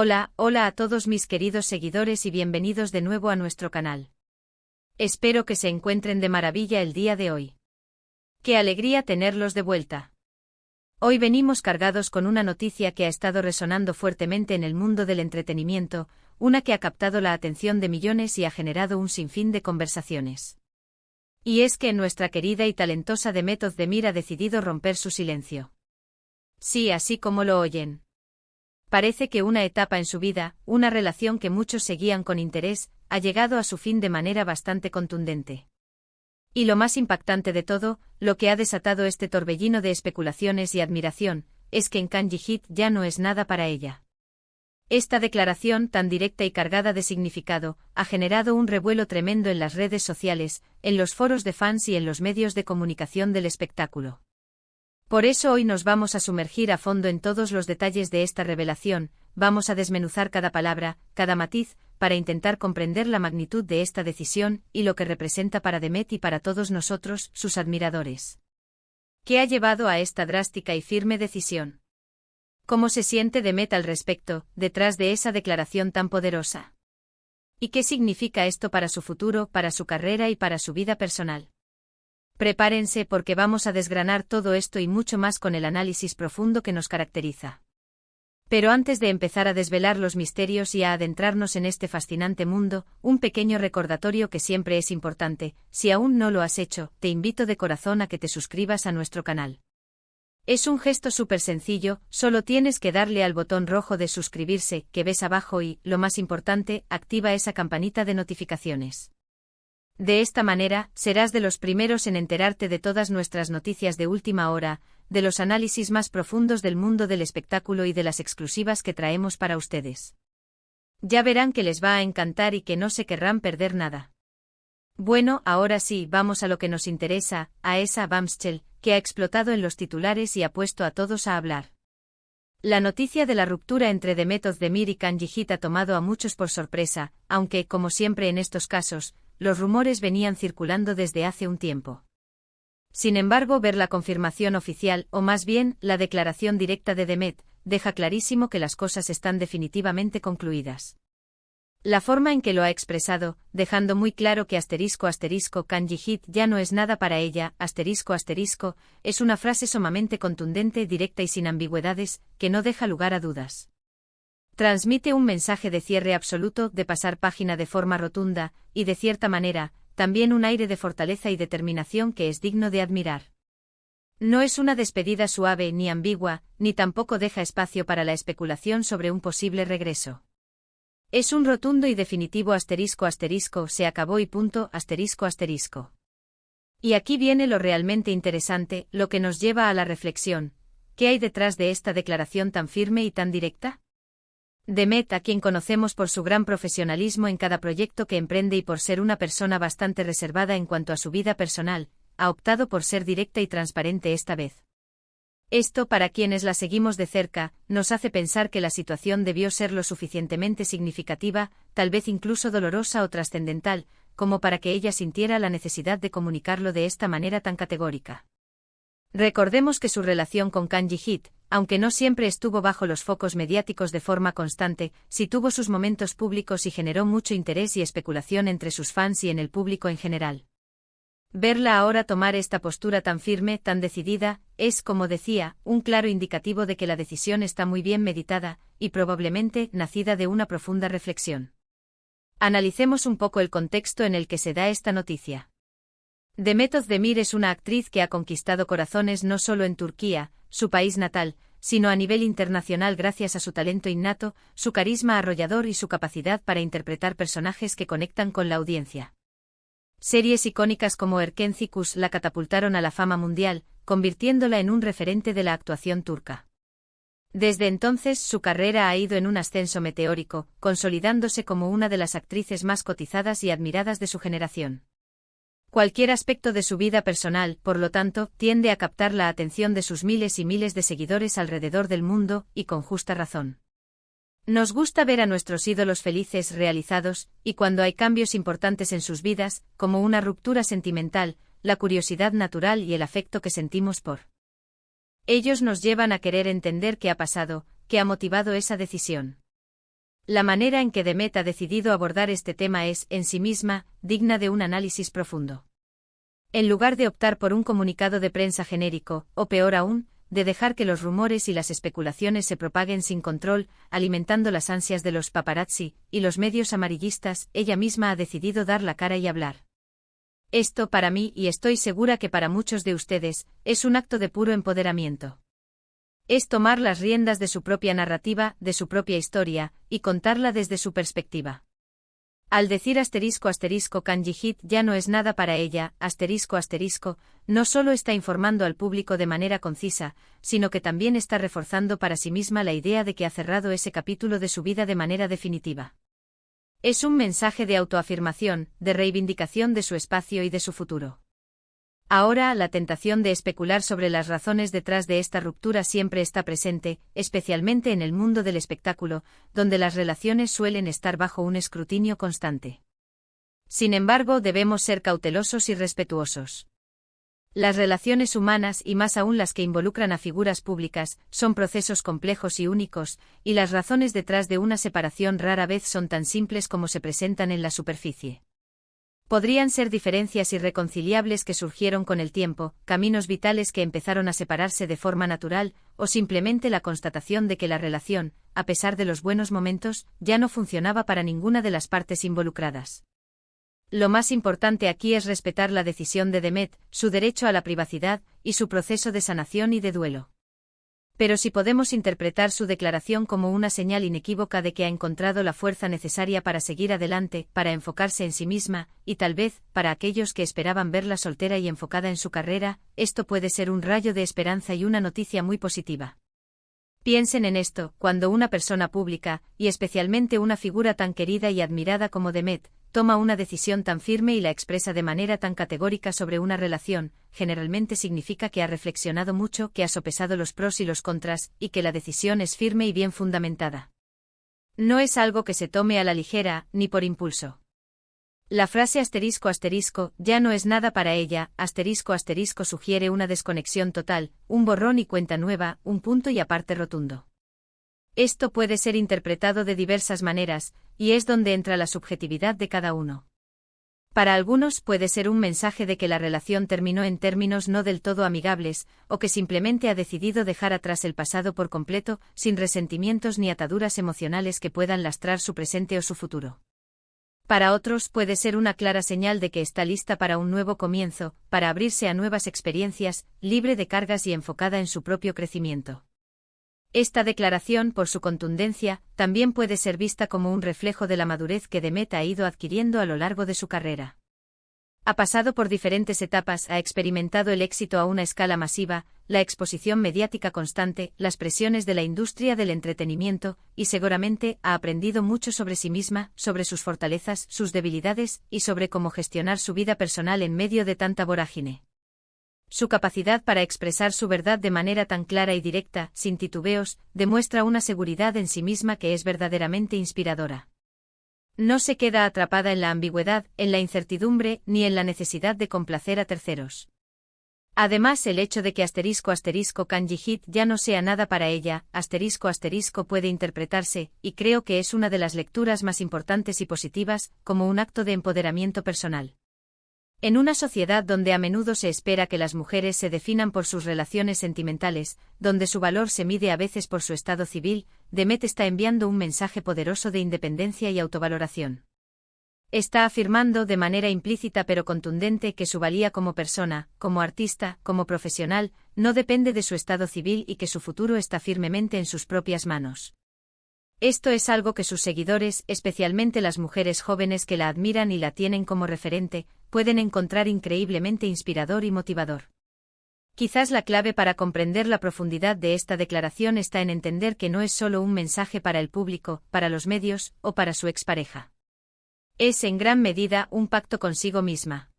Hola a todos mis queridos seguidores y bienvenidos de nuevo a nuestro canal. Espero que se encuentren de maravilla el día de hoy. ¡Qué alegría tenerlos de vuelta! Hoy venimos cargados con una noticia que ha estado resonando fuertemente en el mundo del entretenimiento, una que ha captado la atención de millones y ha generado un sinfín de conversaciones. Y es que nuestra querida y talentosa Demet Özdemir ha decidido romper su silencio. Sí, así como lo oyen. Parece que una etapa en su vida, una relación que muchos seguían con interés, ha llegado a su fin de manera bastante contundente. Y lo más impactante de todo, lo que ha desatado este torbellino de especulaciones y admiración, es que Can Ji-hit ya no es nada para ella. Esta declaración tan directa y cargada de significado, ha generado un revuelo tremendo en las redes sociales, en los foros de fans y en los medios de comunicación del espectáculo. Por eso hoy nos vamos a sumergir a fondo en todos los detalles de esta revelación, vamos a desmenuzar cada palabra, cada matiz, para intentar comprender la magnitud de esta decisión y lo que representa para Demet y para todos nosotros, sus admiradores. ¿Qué ha llevado a esta drástica y firme decisión? ¿Cómo se siente Demet al respecto, detrás de esa declaración tan poderosa? ¿Y qué significa esto para su futuro, para su carrera y para su vida personal? Prepárense porque vamos a desgranar todo esto y mucho más con el análisis profundo que nos caracteriza. Pero antes de empezar a desvelar los misterios y a adentrarnos en este fascinante mundo, un pequeño recordatorio que siempre es importante: si aún no lo has hecho, te invito de corazón a que te suscribas a nuestro canal. Es un gesto súper sencillo, solo tienes que darle al botón rojo de suscribirse que ves abajo y, lo más importante, activa esa campanita de notificaciones. De esta manera, serás de los primeros en enterarte de todas nuestras noticias de última hora, de los análisis más profundos del mundo del espectáculo y de las exclusivas que traemos para ustedes. Ya verán que les va a encantar y que no se querrán perder nada. Bueno, ahora sí, vamos a lo que nos interesa, a esa bombshell, que ha explotado en los titulares y ha puesto a todos a hablar. La noticia de la ruptura entre Demet Özdemir y Can Ji-hit ha tomado a muchos por sorpresa, aunque, como siempre en estos casos, los rumores venían circulando desde hace un tiempo. Sin embargo, ver la confirmación oficial, o más bien, la declaración directa de Demet, deja clarísimo que las cosas están definitivamente concluidas. La forma en que lo ha expresado, dejando muy claro que **Can Ji-hit ya no es nada para ella, **, es una frase sumamente contundente, directa y sin ambigüedades, que no deja lugar a dudas. Transmite un mensaje de cierre absoluto, de pasar página de forma rotunda, y de cierta manera, también un aire de fortaleza y determinación que es digno de admirar. No es una despedida suave ni ambigua, ni tampoco deja espacio para la especulación sobre un posible regreso. Es un rotundo y definitivo **, se acabó y punto, **. Y aquí viene lo realmente interesante, lo que nos lleva a la reflexión: ¿qué hay detrás de esta declaración tan firme y tan directa? Demet, a quien conocemos por su gran profesionalismo en cada proyecto que emprende y por ser una persona bastante reservada en cuanto a su vida personal, ha optado por ser directa y transparente esta vez. Esto, para quienes la seguimos de cerca, nos hace pensar que la situación debió ser lo suficientemente significativa, tal vez incluso dolorosa o trascendental, como para que ella sintiera la necesidad de comunicarlo de esta manera tan categórica. Recordemos que su relación con Can Ji-hit, aunque no siempre estuvo bajo los focos mediáticos de forma constante, sí tuvo sus momentos públicos y generó mucho interés y especulación entre sus fans y en el público en general. Verla ahora tomar esta postura tan firme, tan decidida, es, como decía, un claro indicativo de que la decisión está muy bien meditada, y probablemente nacida de una profunda reflexión. Analicemos un poco el contexto en el que se da esta noticia. Demet Özdemir es una actriz que ha conquistado corazones no solo en Turquía, su país natal, sino a nivel internacional gracias a su talento innato, su carisma arrollador y su capacidad para interpretar personajes que conectan con la audiencia. Series icónicas como Erkenci la catapultaron a la fama mundial, convirtiéndola en un referente de la actuación turca. Desde entonces su carrera ha ido en un ascenso meteórico, consolidándose como una de las actrices más cotizadas y admiradas de su generación. Cualquier aspecto de su vida personal, por lo tanto, tiende a captar la atención de sus miles y miles de seguidores alrededor del mundo, y con justa razón. Nos gusta ver a nuestros ídolos felices, realizados, y cuando hay cambios importantes en sus vidas, como una ruptura sentimental, la curiosidad natural y el afecto que sentimos por ellos nos llevan a querer entender qué ha pasado, qué ha motivado esa decisión. La manera en que Demet ha decidido abordar este tema es, en sí misma, digna de un análisis profundo. En lugar de optar por un comunicado de prensa genérico, o peor aún, de dejar que los rumores y las especulaciones se propaguen sin control, alimentando las ansias de los paparazzi y los medios amarillistas, ella misma ha decidido dar la cara y hablar. Esto para mí, y estoy segura que para muchos de ustedes, es un acto de puro empoderamiento. Es tomar las riendas de su propia narrativa, de su propia historia, y contarla desde su perspectiva. Al decir **kanji hit ya no es nada para ella, **, no solo está informando al público de manera concisa, sino que también está reforzando para sí misma la idea de que ha cerrado ese capítulo de su vida de manera definitiva. Es un mensaje de autoafirmación, de reivindicación de su espacio y de su futuro. Ahora, la tentación de especular sobre las razones detrás de esta ruptura siempre está presente, especialmente en el mundo del espectáculo, donde las relaciones suelen estar bajo un escrutinio constante. Sin embargo, debemos ser cautelosos y respetuosos. Las relaciones humanas, y más aún las que involucran a figuras públicas, son procesos complejos y únicos, y las razones detrás de una separación rara vez son tan simples como se presentan en la superficie. Podrían ser diferencias irreconciliables que surgieron con el tiempo, caminos vitales que empezaron a separarse de forma natural, o simplemente la constatación de que la relación, a pesar de los buenos momentos, ya no funcionaba para ninguna de las partes involucradas. Lo más importante aquí es respetar la decisión de Demet, su derecho a la privacidad, y su proceso de sanación y de duelo. Pero si podemos interpretar su declaración como una señal inequívoca de que ha encontrado la fuerza necesaria para seguir adelante, para enfocarse en sí misma, y tal vez, para aquellos que esperaban verla soltera y enfocada en su carrera, esto puede ser un rayo de esperanza y una noticia muy positiva. Piensen en esto, cuando una persona pública, y especialmente una figura tan querida y admirada como Demet, toma una decisión tan firme y la expresa de manera tan categórica sobre una relación, generalmente significa que ha reflexionado mucho, que ha sopesado los pros y los contras, y que la decisión es firme y bien fundamentada. No es algo que se tome a la ligera, ni por impulso. La frase **, ya no es nada para ella, **, sugiere una desconexión total, un borrón y cuenta nueva, un punto y aparte rotundo. Esto puede ser interpretado de diversas maneras, y es donde entra la subjetividad de cada uno. Para algunos puede ser un mensaje de que la relación terminó en términos no del todo amigables, o que simplemente ha decidido dejar atrás el pasado por completo, sin resentimientos ni ataduras emocionales que puedan lastrar su presente o su futuro. Para otros puede ser una clara señal de que está lista para un nuevo comienzo, para abrirse a nuevas experiencias, libre de cargas y enfocada en su propio crecimiento. Esta declaración, por su contundencia, también puede ser vista como un reflejo de la madurez que Demet ha ido adquiriendo a lo largo de su carrera. Ha pasado por diferentes etapas, ha experimentado el éxito a una escala masiva, la exposición mediática constante, las presiones de la industria del entretenimiento, y seguramente ha aprendido mucho sobre sí misma, sobre sus fortalezas, sus debilidades, y sobre cómo gestionar su vida personal en medio de tanta vorágine. Su capacidad para expresar su verdad de manera tan clara y directa, sin titubeos, demuestra una seguridad en sí misma que es verdaderamente inspiradora. No se queda atrapada en la ambigüedad, en la incertidumbre, ni en la necesidad de complacer a terceros. Además, el hecho de que **kanji hit ya no sea nada para ella, **, puede interpretarse, y creo que es una de las lecturas más importantes y positivas, como un acto de empoderamiento personal. En una sociedad donde a menudo se espera que las mujeres se definan por sus relaciones sentimentales, donde su valor se mide a veces por su estado civil, Demet está enviando un mensaje poderoso de independencia y autovaloración. Está afirmando de manera implícita pero contundente que su valía como persona, como artista, como profesional, no depende de su estado civil y que su futuro está firmemente en sus propias manos. Esto es algo que sus seguidores, especialmente las mujeres jóvenes que la admiran y la tienen como referente, pueden encontrar increíblemente inspirador y motivador. Quizás la clave para comprender la profundidad de esta declaración está en entender que no es solo un mensaje para el público, para los medios, o para su expareja. Es en gran medida un pacto consigo misma.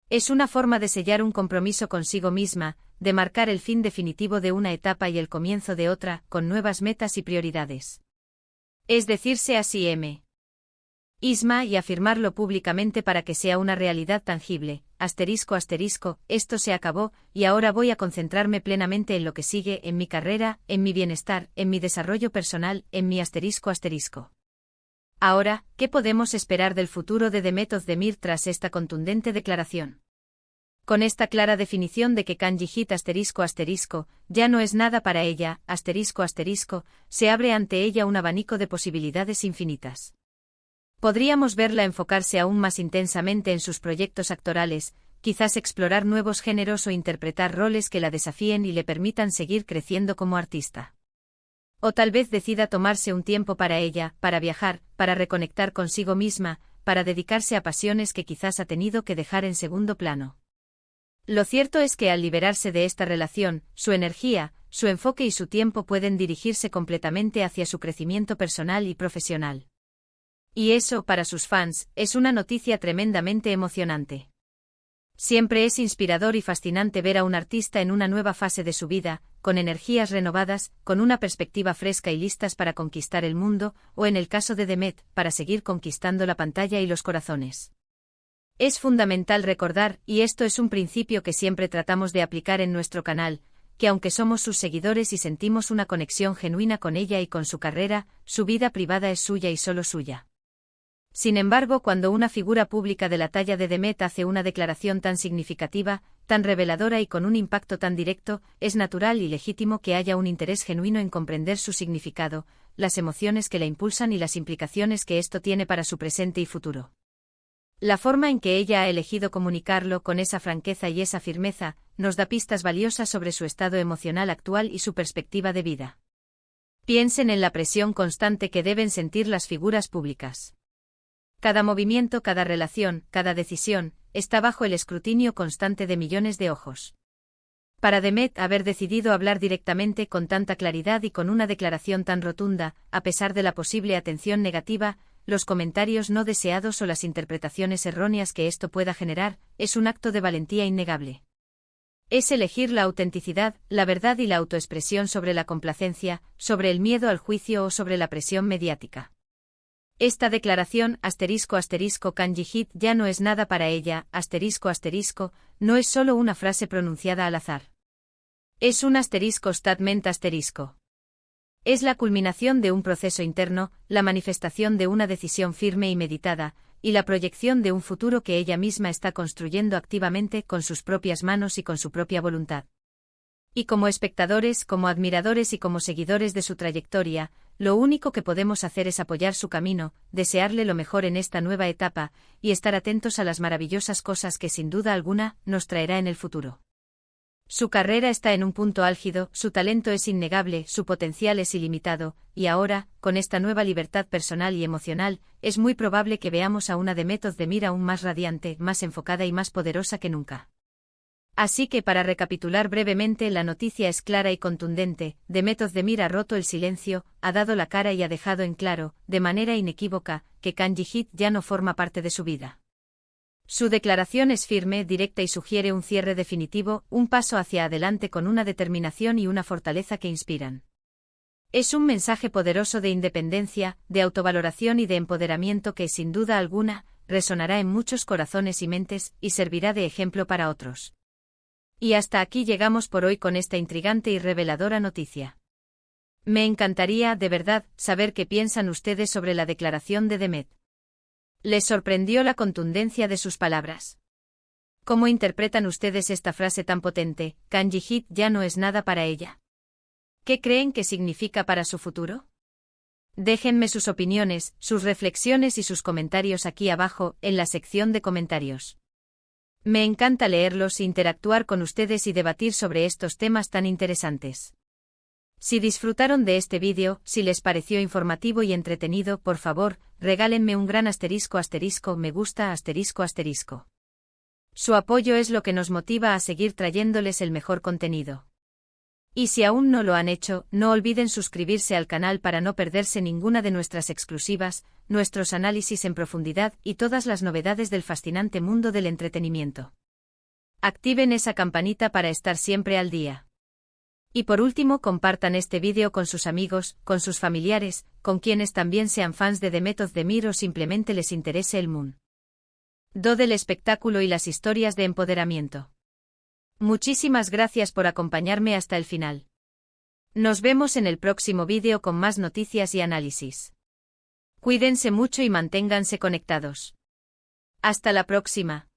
Es una forma de sellar un compromiso consigo misma, de marcar el fin definitivo de una etapa y el comienzo de otra, con nuevas metas y prioridades. Es decirse a sí misma y afirmarlo públicamente para que sea una realidad tangible, **, esto se acabó, y ahora voy a concentrarme plenamente en lo que sigue, en mi carrera, en mi bienestar, en mi desarrollo personal, en mi **. Ahora, ¿qué podemos esperar del futuro de Demet Özdemir tras esta contundente declaración? Con esta clara definición de que Kanji Hit *** ya no es nada para ella, ***, se abre ante ella un abanico de posibilidades infinitas. Podríamos verla enfocarse aún más intensamente en sus proyectos actorales, quizás explorar nuevos géneros o interpretar roles que la desafíen y le permitan seguir creciendo como artista. O tal vez decida tomarse un tiempo para ella, para viajar, para reconectar consigo misma, para dedicarse a pasiones que quizás ha tenido que dejar en segundo plano. Lo cierto es que al liberarse de esta relación, su energía, su enfoque y su tiempo pueden dirigirse completamente hacia su crecimiento personal y profesional. Y eso, para sus fans, es una noticia tremendamente emocionante. Siempre es inspirador y fascinante ver a un artista en una nueva fase de su vida, con energías renovadas, con una perspectiva fresca y listas para conquistar el mundo, o en el caso de Demet, para seguir conquistando la pantalla y los corazones. Es fundamental recordar, y esto es un principio que siempre tratamos de aplicar en nuestro canal, que aunque somos sus seguidores y sentimos una conexión genuina con ella y con su carrera, su vida privada es suya y solo suya. Sin embargo, cuando una figura pública de la talla de Demet hace una declaración tan significativa, tan reveladora y con un impacto tan directo, es natural y legítimo que haya un interés genuino en comprender su significado, las emociones que la impulsan y las implicaciones que esto tiene para su presente y futuro. La forma en que ella ha elegido comunicarlo con esa franqueza y esa firmeza, nos da pistas valiosas sobre su estado emocional actual y su perspectiva de vida. Piensen en la presión constante que deben sentir las figuras públicas. Cada movimiento, cada relación, cada decisión, está bajo el escrutinio constante de millones de ojos. Para Demet haber decidido hablar directamente con tanta claridad y con una declaración tan rotunda, a pesar de la posible atención negativa, los comentarios no deseados o las interpretaciones erróneas que esto pueda generar, es un acto de valentía innegable. Es elegir la autenticidad, la verdad y la autoexpresión sobre la complacencia, sobre el miedo al juicio o sobre la presión mediática. Esta declaración, Kanji Hit ya no es nada para ella, no es solo una frase pronunciada al azar. Es un statement . Es la culminación de un proceso interno, la manifestación de una decisión firme y meditada, y la proyección de un futuro que ella misma está construyendo activamente con sus propias manos y con su propia voluntad. Y como espectadores, como admiradores y como seguidores de su trayectoria, lo único que podemos hacer es apoyar su camino, desearle lo mejor en esta nueva etapa, y estar atentos a las maravillosas cosas que sin duda alguna nos traerá en el futuro. Su carrera está en un punto álgido, su talento es innegable, su potencial es ilimitado, y ahora, con esta nueva libertad personal y emocional, es muy probable que veamos a una Demet Özdemir aún más radiante, más enfocada y más poderosa que nunca. Así que para recapitular brevemente, la noticia es clara y contundente: Demet Özdemir ha roto el silencio, ha dado la cara y ha dejado en claro, de manera inequívoca, que Kanji Hit ya no forma parte de su vida. Su declaración es firme, directa y sugiere un cierre definitivo, un paso hacia adelante con una determinación y una fortaleza que inspiran. Es un mensaje poderoso de independencia, de autovaloración y de empoderamiento que, sin duda alguna, resonará en muchos corazones y mentes, y servirá de ejemplo para otros. Y hasta aquí llegamos por hoy con esta intrigante y reveladora noticia. Me encantaría, de verdad, saber qué piensan ustedes sobre la declaración de Demet. ¿Les sorprendió la contundencia de sus palabras? ¿Cómo interpretan ustedes esta frase tan potente: Kanji Hit ya no es nada para ella? ¿Qué creen que significa para su futuro? Déjenme sus opiniones, sus reflexiones y sus comentarios aquí abajo, en la sección de comentarios. Me encanta leerlos, interactuar con ustedes y debatir sobre estos temas tan interesantes. Si disfrutaron de este vídeo, si les pareció informativo y entretenido, por favor, regálenme un gran me gusta Su apoyo es lo que nos motiva a seguir trayéndoles el mejor contenido. Y si aún no lo han hecho, no olviden suscribirse al canal para no perderse ninguna de nuestras exclusivas, nuestros análisis en profundidad y todas las novedades del fascinante mundo del entretenimiento. Activen esa campanita para estar siempre al día. Y por último, compartan este vídeo con sus amigos, con sus familiares, con quienes también sean fans de Demet Özdemir o simplemente les interese el mundo del espectáculo y las historias de empoderamiento. Muchísimas gracias por acompañarme hasta el final. Nos vemos en el próximo vídeo con más noticias y análisis. Cuídense mucho y manténganse conectados. Hasta la próxima.